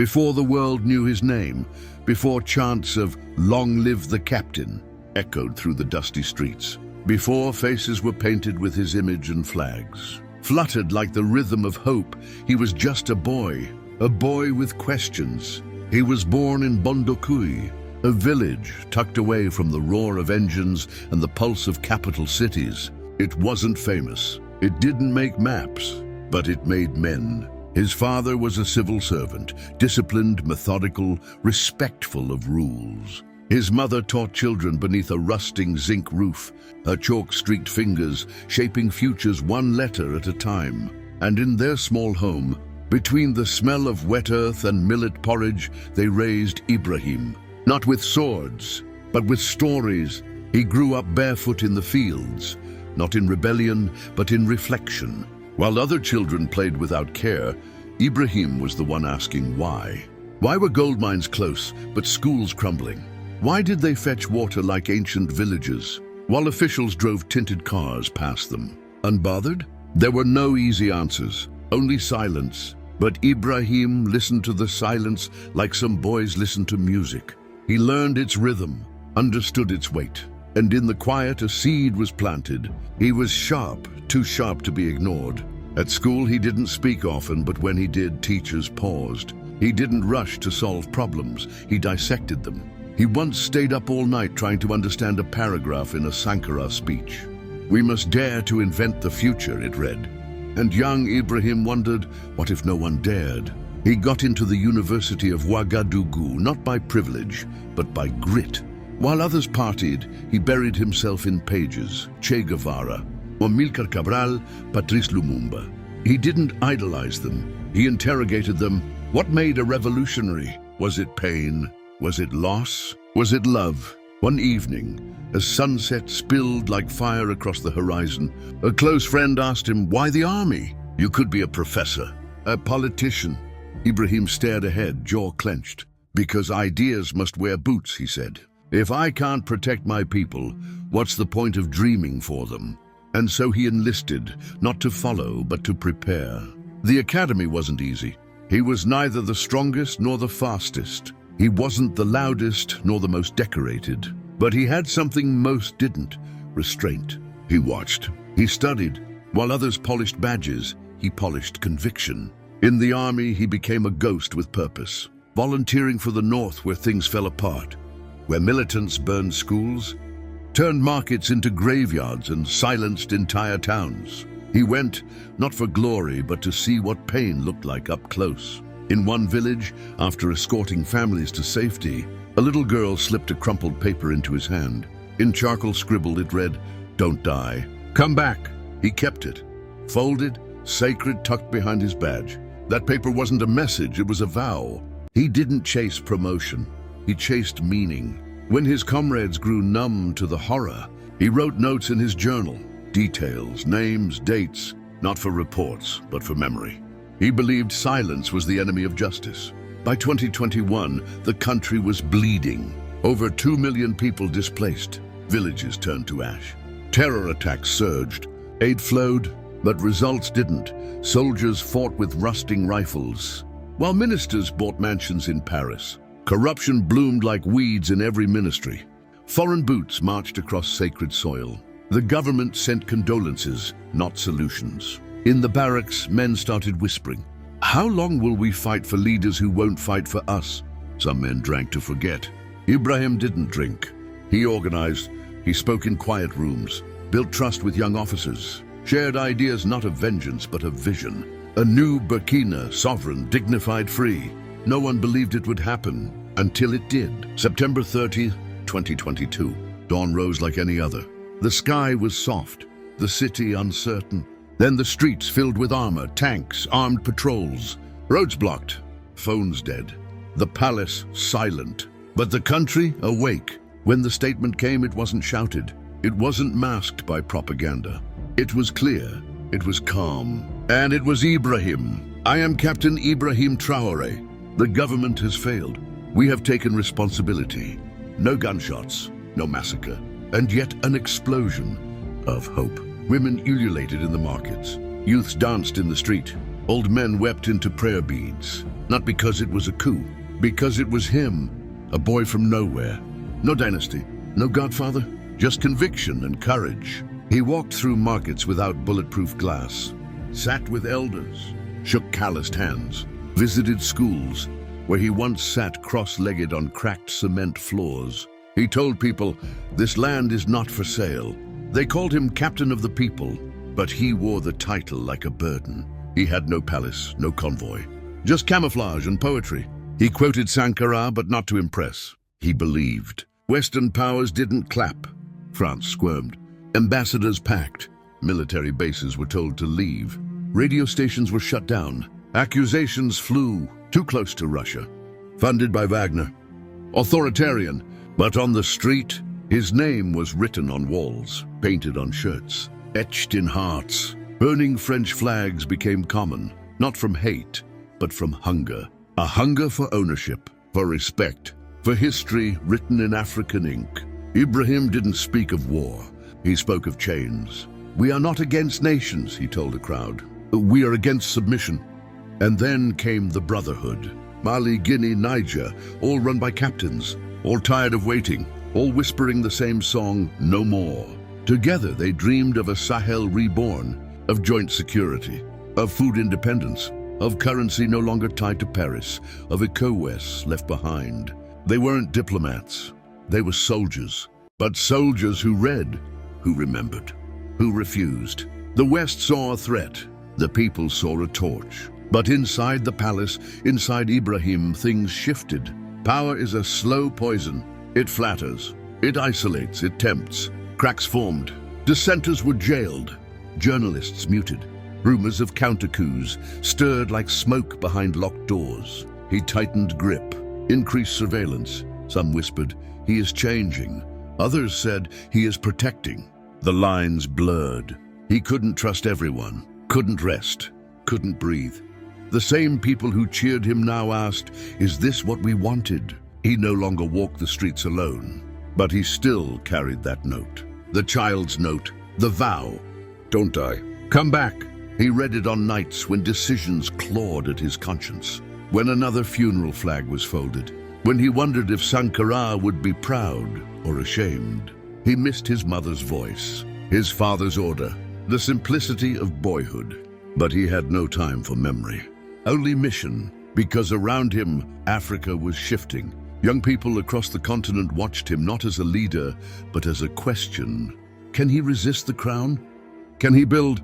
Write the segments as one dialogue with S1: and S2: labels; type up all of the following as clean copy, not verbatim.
S1: before the world knew his name, before chants of "Long live the Captain" echoed through the dusty streets, before faces were painted with his image and flags. Fluttered like the rhythm of hope, he was just a boy with questions. He was born in Bondokui, a village tucked away from the roar of engines and the pulse of capital cities. It wasn't famous. It didn't make maps, but it made men. His father was a civil servant, disciplined, methodical, respectful of rules. His mother taught children beneath a rusting zinc roof, her chalk-streaked fingers shaping futures one letter at a time. And in their small home, between the smell of wet earth and millet porridge, they raised Ibrahim. Not with swords, but with stories. He grew up barefoot in the fields, not in rebellion, but in reflection. While other children played without care, Ibrahim was the one asking why. Why were gold mines close, but schools crumbling? Why did they fetch water like ancient villages, while officials drove tinted cars past them? Unbothered? There were no easy answers, only silence. But Ibrahim listened to the silence like some boys listen to music. He learned its rhythm, understood its weight, and in the quiet a seed was planted. He was sharp, too sharp to be ignored. At school he didn't speak often, but when he did, teachers paused. He didn't rush to solve problems, he dissected them. He once stayed up all night trying to understand a paragraph in a Sankara speech. "We must dare to invent the future," it read. And young Ibrahim wondered, what if no one dared? He got into the University of Ouagadougou, not by privilege, but by grit. While others partied, he buried himself in pages, Che Guevara, Amilcar Cabral, Patrice Lumumba. He didn't idolize them. He interrogated them. What made a revolutionary? Was it pain? Was it loss? Was it love? One evening, as sunset spilled like fire across the horizon, a close friend asked him, "Why the army? You could be a professor, a politician." Ibrahim stared ahead, jaw clenched. "Because ideas must wear boots," he said. "If I can't protect my people, what's the point of dreaming for them?" And so he enlisted, not to follow, but to prepare. The academy wasn't easy. He was neither the strongest nor the fastest. He wasn't the loudest nor the most decorated. But he had something most didn't: restraint. He watched. He studied. While others polished badges, he polished conviction. In the army, he became a ghost with purpose, volunteering for the North where things fell apart, where militants burned schools, turned markets into graveyards, and silenced entire towns. He went, not for glory, but to see what pain looked like up close. In one village, after escorting families to safety, a little girl slipped a crumpled paper into his hand. In charcoal scribbled, it read, "Don't die. Come back." He kept it, folded, sacred, tucked behind his badge. That paper wasn't a message, it was a vow. He didn't chase promotion. He chased meaning. When his comrades grew numb to the horror, he wrote notes in his journal, details, names, dates, not for reports, but for memory. He believed silence was the enemy of justice. By 2021, the country was bleeding. Over 2 million people displaced. Villages turned to ash. Terror attacks surged. Aid flowed, but results didn't. Soldiers fought with rusting rifles, while ministers bought mansions in Paris. Corruption bloomed like weeds in every ministry. Foreign boots marched across sacred soil. The government sent condolences, not solutions. In the barracks, men started whispering, "How long will we fight for leaders who won't fight for us?" Some men drank to forget. Ibrahim didn't drink. He organized. He spoke in quiet rooms, built trust with young officers, shared ideas not of vengeance but of vision. A new Burkina, sovereign, dignified, free. No one believed it would happen until it did. September 30, 2022. Dawn rose like any other. The sky was soft, the city uncertain. Then the streets filled with armor, tanks, armed patrols. Roads blocked, phones dead. The palace silent. But the country awake. When the statement came, it wasn't shouted. It wasn't masked by propaganda. It was clear. It was calm. And it was Ibrahim. "I am Captain Ibrahim Traoré. The government has failed. We have taken responsibility. No gunshots, no massacre, and yet an explosion of hope. Women ululated in the markets. Youths danced in the street. Old men wept into prayer beads, not because it was a coup, because it was him, a boy from nowhere. No dynasty, no godfather, just conviction and courage. He walked through markets without bulletproof glass, sat with elders, shook calloused hands, visited schools where he once sat cross-legged on cracked cement floors. He told people, this land is not for sale. They called him Captain of the People, but he wore the title like a burden. He had no palace, no convoy, just camouflage and poetry. He quoted Sankara, but not to impress. He believed. Western powers didn't clap. France squirmed. Ambassadors packed. Military bases were told to leave. Radio stations were shut down. Accusations flew. Too close to Russia. Funded by Wagner. Authoritarian. But on the street, his name was written on walls, painted on shirts, etched in hearts. Burning French flags became common, not from hate, but from hunger. A hunger for ownership, for respect, for history written in African ink. Ibrahim didn't speak of war. He spoke of chains. We are not against nations, he told a crowd. We are against submission. And then came the Brotherhood. Mali, Guinea, Niger, all run by captains, all tired of waiting, all whispering the same song, no more. Together they dreamed of a Sahel reborn, of joint security, of food independence, of currency no longer tied to Paris, of ECOWAS left behind. They weren't diplomats, they were soldiers, but soldiers who read, who remembered, who refused. The West saw a threat, the people saw a torch. But inside the palace, inside Ibrahim, things shifted. Power is a slow poison. It flatters, it isolates, it tempts. Cracks formed. Dissenters were jailed. Journalists muted. Rumors of counter-coups stirred like smoke behind locked doors. He tightened grip, increased surveillance. Some whispered, he is changing. Others said, he is protecting. The lines blurred. He couldn't trust everyone, couldn't rest, couldn't breathe. The same people who cheered him now asked, is this what we wanted? He no longer walked the streets alone, but he still carried that note. The child's note, the vow. Don't die. Come back. He read it on nights when decisions clawed at his conscience, when another funeral flag was folded, when he wondered if Sankara would be proud or ashamed. He missed his mother's voice, his father's order, the simplicity of boyhood. But he had no time for memory, only mission, because around him, Africa was shifting. Young people across the continent watched him not as a leader, but as a question. Can he resist the crown? Can he build,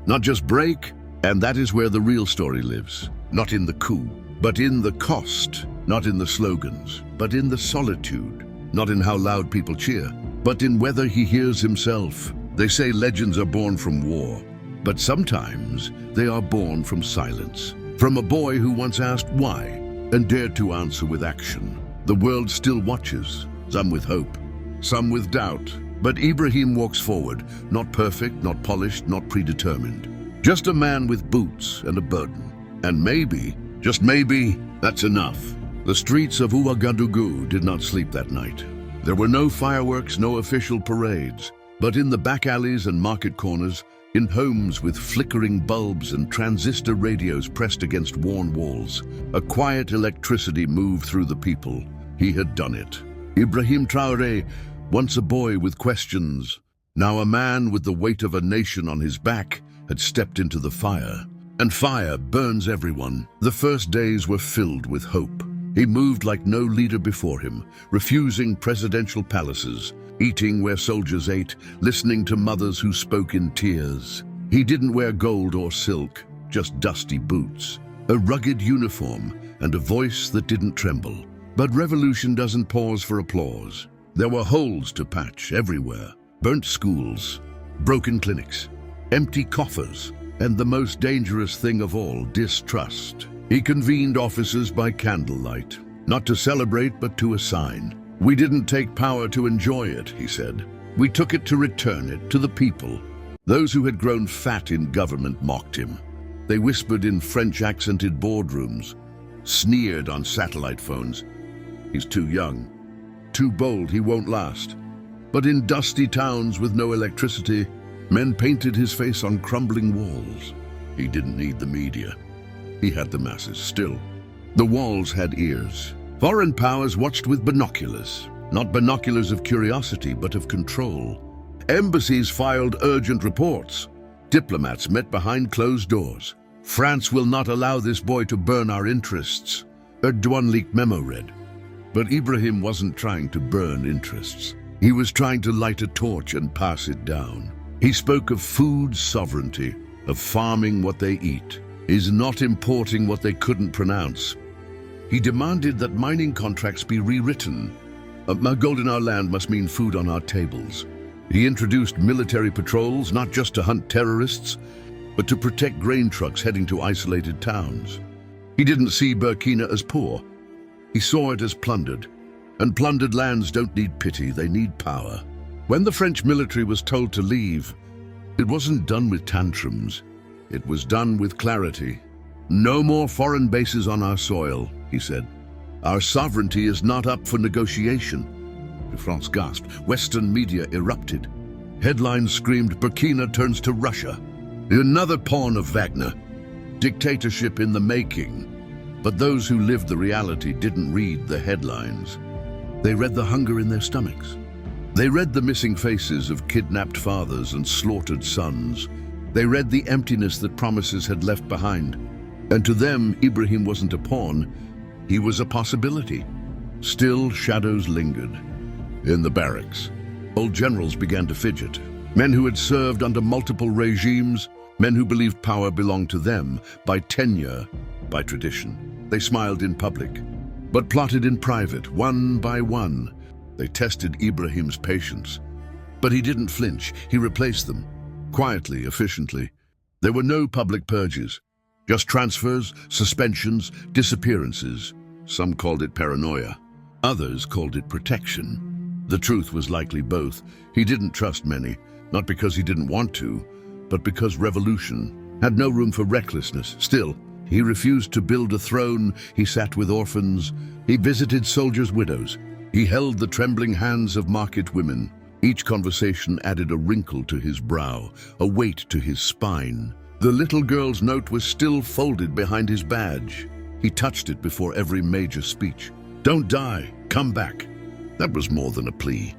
S1: not just break? And that is where the real story lives. Not in the coup, but in the cost. Not in the slogans, but in the solitude. Not in how loud people cheer, but in whether he hears himself. They say legends are born from war, but sometimes they are born from silence. From a boy who once asked why, and dared to answer with action. The world still watches, some with hope, some with doubt. But Ibrahim walks forward, not perfect, not polished, not predetermined. Just a man with boots and a burden. And maybe, just maybe, that's enough. The streets of Ouagadougou did not sleep that night. There were no fireworks, no official parades. But in the back alleys and market corners, in homes with flickering bulbs and transistor radios pressed against worn walls, a quiet electricity moved through the people. He had done it. Ibrahim Traoré, once a boy with questions, now a man with the weight of a nation on his back, had stepped into the fire. And fire burns everyone. The first days were filled with hope. He moved like no leader before him, refusing presidential palaces, eating where soldiers ate, listening to mothers who spoke in tears. He didn't wear gold or silk, just dusty boots, a rugged uniform, and a voice that didn't tremble. But revolution doesn't pause for applause. There were holes to patch everywhere, burnt schools, broken clinics, empty coffers, and the most dangerous thing of all, distrust. He convened officers by candlelight, not to celebrate but to assign. We didn't take power to enjoy it, he said. We took it to return it to the people. Those who had grown fat in government mocked him. They whispered in French-accented boardrooms, sneered on satellite phones. He's too young, too bold, he won't last. But in dusty towns with no electricity, men painted his face on crumbling walls. He didn't need the media. He had the masses still. The walls had ears. Foreign powers watched with binoculars. Not binoculars of curiosity, but of control. Embassies filed urgent reports. Diplomats met behind closed doors. France will not allow this boy to burn our interests, Erdogan leaked memo read. But Ibrahim wasn't trying to burn interests. He was trying to light a torch and pass it down. He spoke of food sovereignty, of farming what they eat, is not importing what they couldn't pronounce. He demanded that mining contracts be rewritten. Gold in our land must mean food on our tables. He introduced military patrols, not just to hunt terrorists, but to protect grain trucks heading to isolated towns. He didn't see Burkina as poor. He saw it as plundered. And plundered lands don't need pity, they need power. When the French military was told to leave, it wasn't done with tantrums. It was done with clarity. No more foreign bases on our soil, he said. Our sovereignty is not up for negotiation. France gasped. Western media erupted. Headlines screamed, Burkina turns to Russia. Another pawn of Wagner. Dictatorship in the making. But those who lived the reality didn't read the headlines. They read the hunger in their stomachs. They read the missing faces of kidnapped fathers and slaughtered sons. They read the emptiness that promises had left behind. And to them, Ibrahim wasn't a pawn. He was a possibility. Still, shadows lingered. In the barracks, old generals began to fidget. Men who had served under multiple regimes, men who believed power belonged to them by tenure, by tradition. They smiled in public, but plotted in private, one by one. They tested Ibrahim's patience. But he didn't flinch. He replaced them, quietly, efficiently. There were no public purges, just transfers, suspensions, disappearances. Some called it paranoia. Others called it protection. The truth was likely both. He didn't trust many, not because he didn't want to, but because revolution had no room for recklessness. Still, he refused to build a throne. He sat with orphans. He visited soldiers' widows. He held the trembling hands of market women. Each conversation added a wrinkle to his brow, a weight to his spine. The little girl's note was still folded behind his badge. He touched it before every major speech. Don't die, come back. That was more than a plea.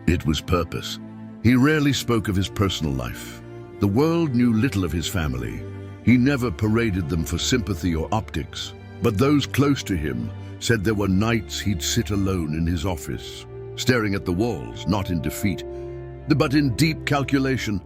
S1: It was purpose. He rarely spoke of his personal life. The world knew little of his family. He never paraded them for sympathy or optics. But those close to him said there were nights he'd sit alone in his office, staring at the walls, not in defeat, but in deep calculation.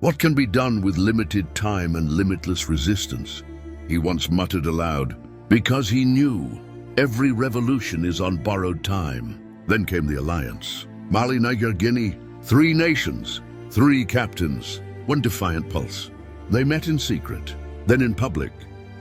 S1: What can be done with limited time and limitless resistance? He once muttered aloud, because he knew every revolution is on borrowed time. Then came the alliance. Mali, Niger, Guinea, 3 nations, 3 captains, 1 defiant pulse. They met in secret, then in public.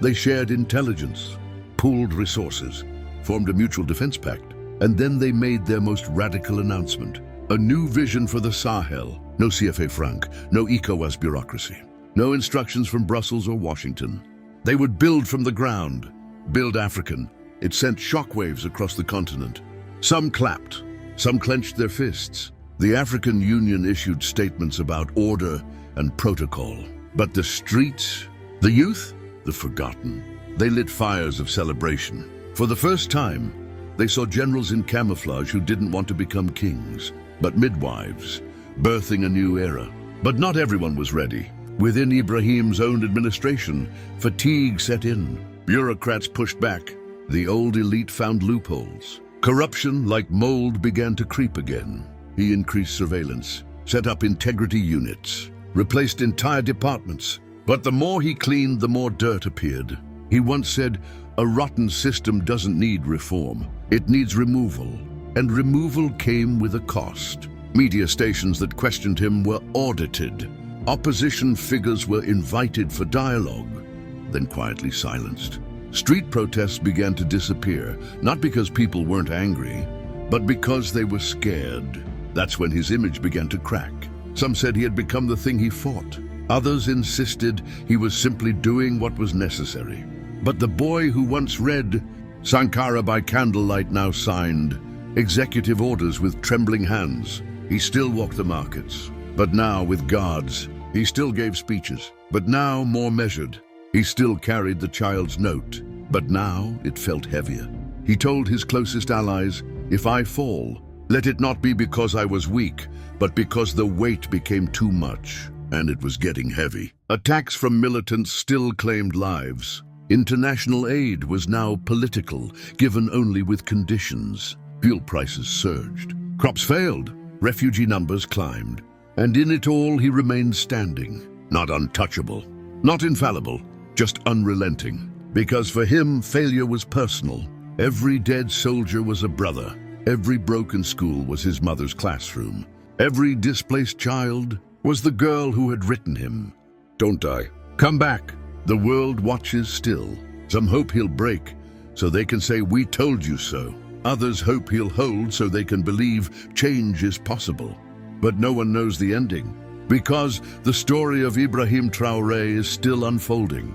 S1: They shared intelligence, pooled resources, formed a mutual defense pact, and then they made their most radical announcement. A new vision for the Sahel. No CFA franc, no ECOWAS bureaucracy, no instructions from Brussels or Washington. They would build from the ground, build African. It sent shockwaves across the continent. Some clapped, some clenched their fists. The African Union issued statements about order and protocol. But the streets, the youth, the forgotten. They lit fires of celebration. For the first time, they saw generals in camouflage who didn't want to become kings, but midwives, birthing a new era. But not everyone was ready. Within Ibrahim's own administration, fatigue set in. Bureaucrats pushed back. The old elite found loopholes. Corruption, like mold, began to creep again. He increased surveillance, set up integrity units, replaced entire departments. But the more he cleaned, the more dirt appeared. He once said, a rotten system doesn't need reform. It needs removal. And removal came with a cost. Media stations that questioned him were audited. Opposition figures were invited for dialogue, then quietly silenced. Street protests began to disappear, not because people weren't angry, but because they were scared. That's when his image began to crack. Some said he had become the thing he fought. Others insisted he was simply doing what was necessary. But the boy who once read Sankara by candlelight now signed executive orders with trembling hands. He still walked the markets, but now with guards. He still gave speeches, but now more measured. He still carried the child's note, but now it felt heavier. He told his closest allies, "If I fall, let it not be because I was weak, but because the weight became too much." And it was getting heavy. Attacks from militants still claimed lives. International aid was now political, given only with conditions. Fuel prices surged. Crops failed. Refugee numbers climbed. And in it all, he remained standing. Not untouchable, not infallible, just unrelenting. Because for him, failure was personal. Every dead soldier was a brother. Every broken school was his mother's classroom. Every displaced child was the girl who had written him, "Don't die. Come back." The world watches still. Some hope he'll break, so they can say, "We told you so." Others hope he'll hold so they can believe change is possible. But no one knows the ending, because the story of Ibrahim Traoré is still unfolding.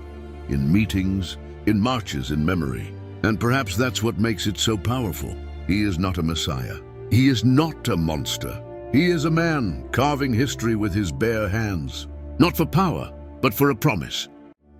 S1: In meetings, in marches, in memory. And perhaps that's what makes it so powerful. He is not a messiah. He is not a monster. He is a man carving history with his bare hands. Not for power, but for a promise.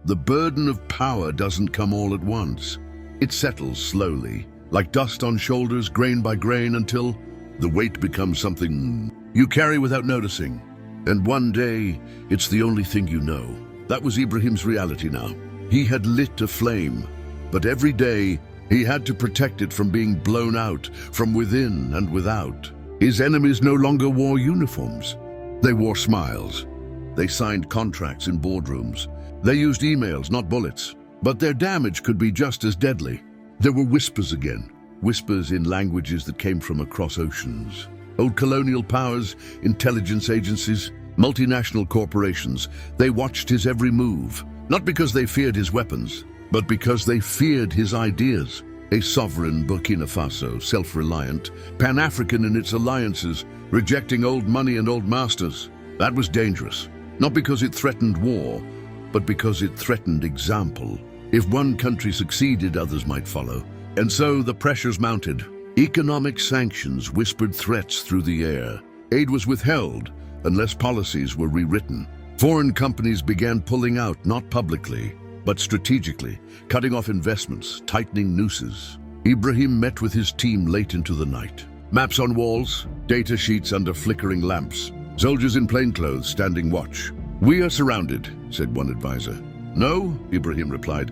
S1: The burden of power doesn't come all at once. It settles slowly, like dust on shoulders, grain by grain, until the weight becomes something you carry without noticing. And one day, it's the only thing you know. That was Ibrahim's reality now. He had lit a flame, but every day he had to protect it from being blown out, from within and without. His enemies no longer wore uniforms. They wore smiles. They signed contracts in boardrooms. They used emails, not bullets. But their damage could be just as deadly. There were whispers again. Whispers in languages that came from across oceans. Old colonial powers, intelligence agencies, multinational corporations. They watched his every move. Not because they feared his weapons, but because they feared his ideas. A sovereign Burkina Faso, self-reliant, Pan-African in its alliances, rejecting old money and old masters. That was dangerous, not because it threatened war, but because it threatened example. If one country succeeded, others might follow. And so the pressures mounted. Economic sanctions whispered threats through the air. Aid was withheld unless policies were rewritten. Foreign companies began pulling out, not publicly, but strategically, cutting off investments, tightening nooses. Ibrahim met with his team late into the night. Maps on walls, data sheets under flickering lamps, soldiers in plainclothes standing watch. "We are surrounded," said one advisor. "No," Ibrahim replied,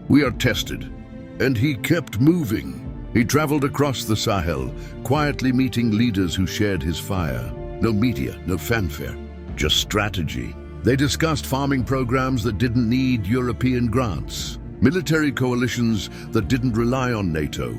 S1: "we are tested." And he kept moving. He traveled across the Sahel, quietly meeting leaders who shared his fire. No media, no fanfare, just strategy. They discussed farming programs that didn't need European grants, military coalitions that didn't rely on NATO,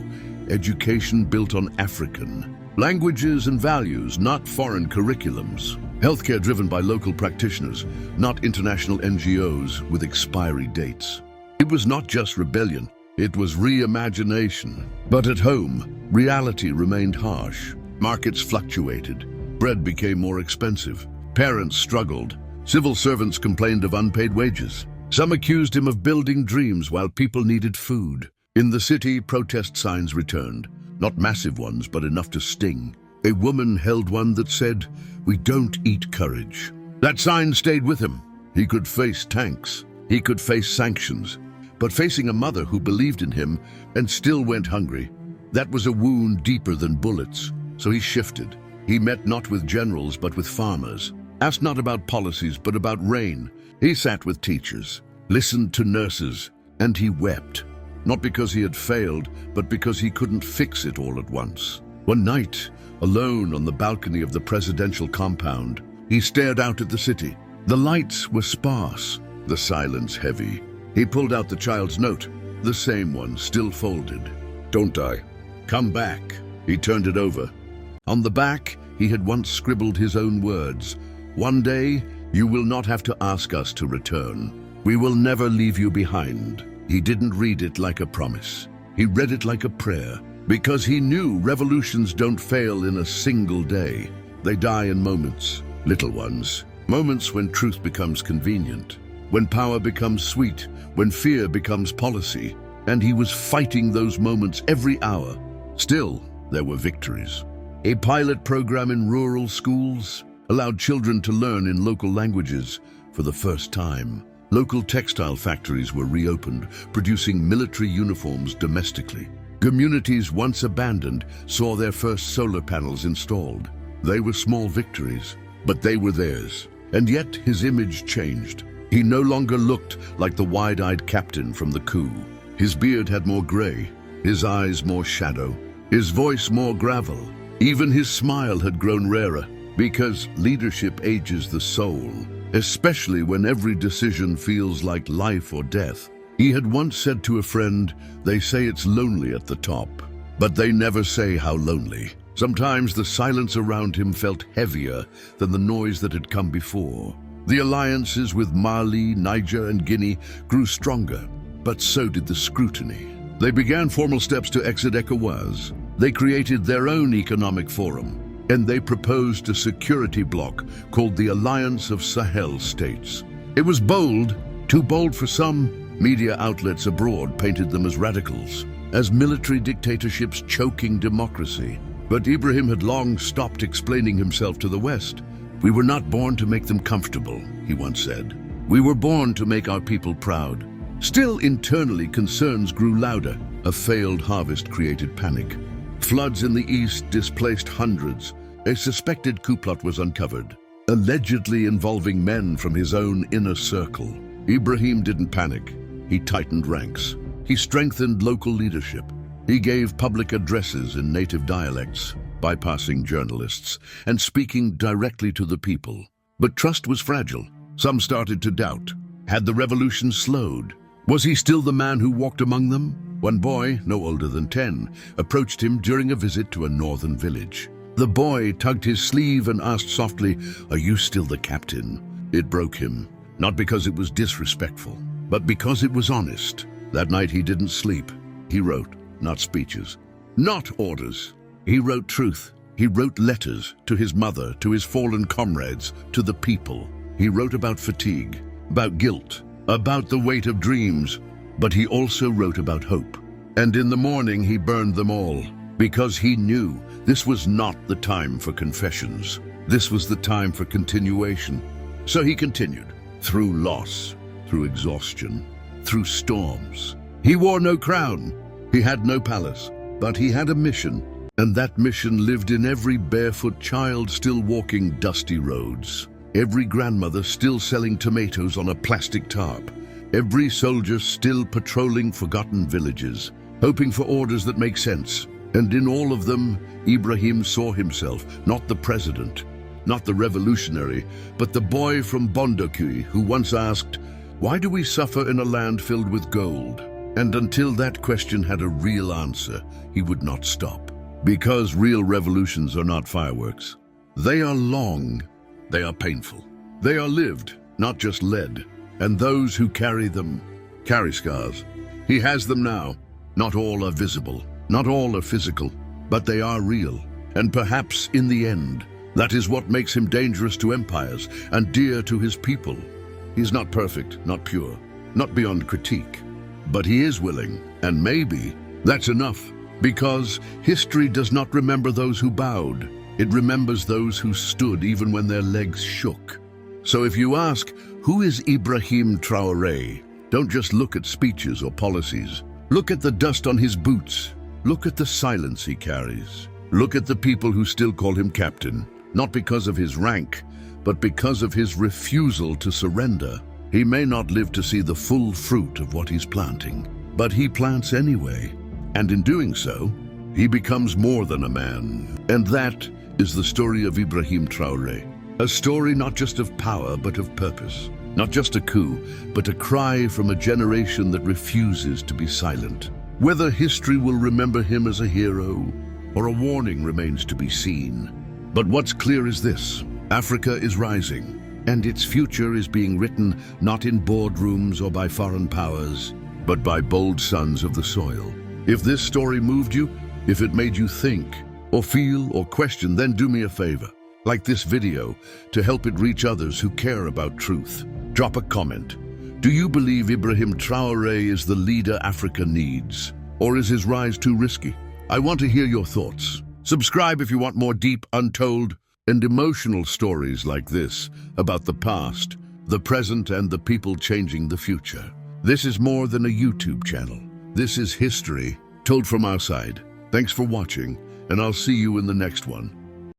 S1: education built on African languages and values, not foreign curriculums, healthcare driven by local practitioners, not international NGOs with expiry dates. It was not just rebellion, it was reimagination. But at home, reality remained harsh. Markets fluctuated, bread became more expensive, parents struggled, civil servants complained of unpaid wages. Some accused him of building dreams while people needed food. In the city, protest signs returned. Not massive ones, but enough to sting. A woman held one that said, "We don't eat courage." That sign stayed with him. He could face tanks. He could face sanctions. But facing a mother who believed in him and still went hungry, that was a wound deeper than bullets. So he shifted. He met not with generals, but with farmers. Asked not about policies, but about rain. He sat with teachers, listened to nurses, and he wept. Not because he had failed, but because he couldn't fix it all at once. One night, alone on the balcony of the presidential compound, he stared out at the city. The lights were sparse, the silence heavy. He pulled out the child's note, the same one, still folded. "Don't die. Come back." He turned it over. On the back, he had once scribbled his own words. "One day, you will not have to ask us to return. We will never leave you behind." He didn't read it like a promise. He read it like a prayer, because he knew revolutions don't fail in a single day. They die in moments, little ones. Moments when truth becomes convenient, when power becomes sweet, when fear becomes policy. And he was fighting those moments every hour. Still, there were victories. A pilot program in rural schools allowed children to learn in local languages for the first time. Local textile factories were reopened, producing military uniforms domestically. Communities once abandoned saw their first solar panels installed. They were small victories, but they were theirs. And yet his image changed. He no longer looked like the wide-eyed captain from the coup. His beard had more gray, his eyes more shadow, his voice more gravel. Even his smile had grown rarer, because leadership ages the soul, especially when every decision feels like life or death. He had once said to a friend, "They say it's lonely at the top, but they never say how lonely." Sometimes the silence around him felt heavier than the noise that had come before. The alliances with Mali, Niger, and Guinea grew stronger, but so did the scrutiny. They began formal steps to exit ECOWAS. They created their own economic forum, and they proposed a security bloc called the Alliance of Sahel States. It was bold, too bold for some. Media outlets abroad painted them as radicals, as military dictatorships choking democracy. But Ibrahim had long stopped explaining himself to the West. "We were not born to make them comfortable," he once said. "We were born to make our people proud." Still, internally, concerns grew louder. A failed harvest created panic. Floods in the east displaced hundreds. A suspected coup plot was uncovered, allegedly involving men from his own inner circle. Ibrahim didn't panic. He tightened ranks. He strengthened local leadership. He gave public addresses in native dialects, bypassing journalists and speaking directly to the people. But trust was fragile. Some started to doubt. Had the revolution slowed? Was he still the man who walked among them? One boy, no older than 10, approached him during a visit to a northern village. The boy tugged his sleeve and asked softly, "Are you still the captain?" It broke him, not because it was disrespectful, but because it was honest. That night he didn't sleep. He wrote, not speeches, not orders. He wrote truth. He wrote letters to his mother, to his fallen comrades, to the people. He wrote about fatigue, about guilt, about the weight of dreams, but he also wrote about hope. And in the morning he burned them all, because he knew this was not the time for confessions. This was the time for continuation. So he continued, through loss, through exhaustion, through storms. He wore no crown. He had no palace, but he had a mission, and that mission lived in every barefoot child still walking dusty roads, every grandmother still selling tomatoes on a plastic tarp, every soldier still patrolling forgotten villages, hoping for orders that make sense. And in all of them, Ibrahim saw himself, not the president, not the revolutionary, but the boy from Bondokui who once asked, "Why do we suffer in a land filled with gold?" And until that question had a real answer, he would not stop. Because real revolutions are not fireworks. They are long, they are painful. They are lived, not just led. And those who carry them carry scars. He has them now. Not all are visible, not all are physical, but they are real. And perhaps in the end, that is what makes him dangerous to empires and dear to his people. He is not perfect, not pure, not beyond critique. But he is willing, and maybe that's enough, because history does not remember those who bowed. It remembers those who stood even when their legs shook. So if you ask, who is Ibrahim Traoré? Don't just look at speeches or policies. Look at the dust on his boots. Look at the silence he carries. Look at the people who still call him captain, not because of his rank, but because of his refusal to surrender. He may not live to see the full fruit of what he's planting, but he plants anyway. And in doing so, he becomes more than a man. And that is the story of Ibrahim Traoré. A story not just of power, but of purpose. Not just a coup, but a cry from a generation that refuses to be silent. Whether history will remember him as a hero, or a warning remains to be seen. But what's clear is this: Africa is rising, and its future is being written not in boardrooms or by foreign powers, but by bold sons of the soil. If this story moved you, if it made you think, or feel, or question, then do me a favor. Like this video to help it reach others who care about truth. Drop a comment. Do you believe Ibrahim Traoré is the leader Africa needs? Or is his rise too risky? I want to hear your thoughts. Subscribe if you want more deep, untold, and emotional stories like this about the past, the present, and the people changing the future. This is more than a YouTube channel. This is history told from our side. Thanks for watching, and I'll see you in the next one.